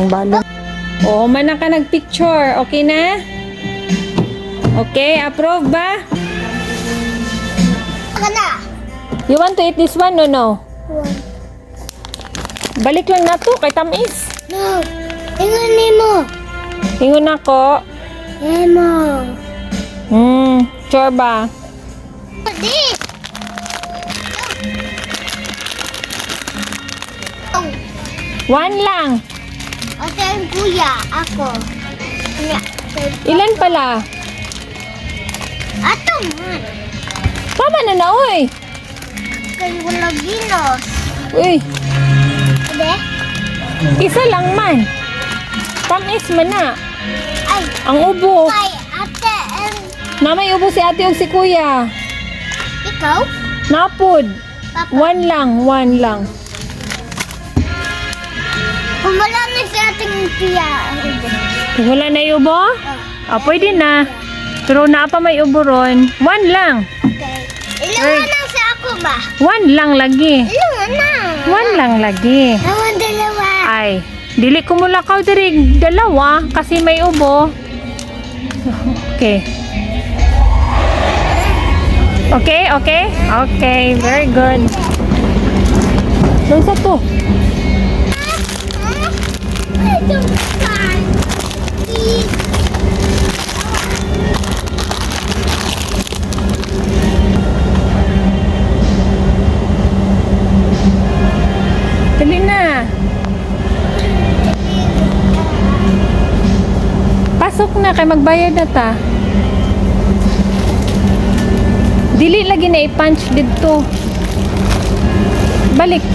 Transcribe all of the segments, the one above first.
Ang balon. Oh, mana ka nagpicture. Okay na? Okay, approve ba? You want to eat this one or no? Balik lang na to kay tamis. No. Ingon mo. Ingon ako. Emo. Sure ba? Pwede. One lang. Ate ang kuya, ako. Ilan pala? Ato man. Tama na na, oy. Kay wala ginos. Uy, Pwede? isa lang man. Tamis man na. Ay, Ang ubo. kay ate and Na may ubo si ate o si kuya. ikaw? Napod. Papa. One lang. Kung wala na si ating kuya. Wala na yung ubo? Pwede na. Pero na pa may ubo ron. One lang. Okay. Ilangan na sa ako ba? One lang lagi. Ilangan na. One lang lagi. Naman dalawa. Ay, dili ko mula ka diri dalawa kasi may ubo. Okay. Okay, very good. Doon sa to. I don't want. Please. Dali na. Pasok na kay magbayad na ta. Dili lagi na i-punch dito. Balik.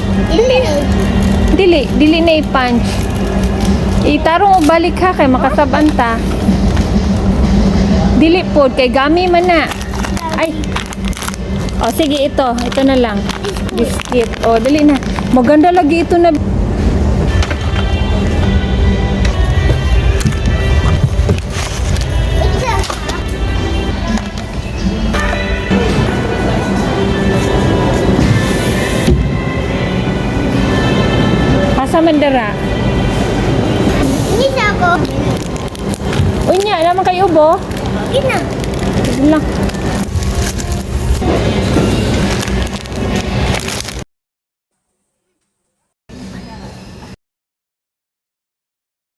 Dili na i-punch. Itarong og balik ha kay makasaban ta. Dili pod kay gami man na. Ay. O sige ito na lang. Biscuit. O dali na. Maganda lagi ito na. Asa mandara? Ini sa ako. Unya naman kay ubo. Ina. Lang.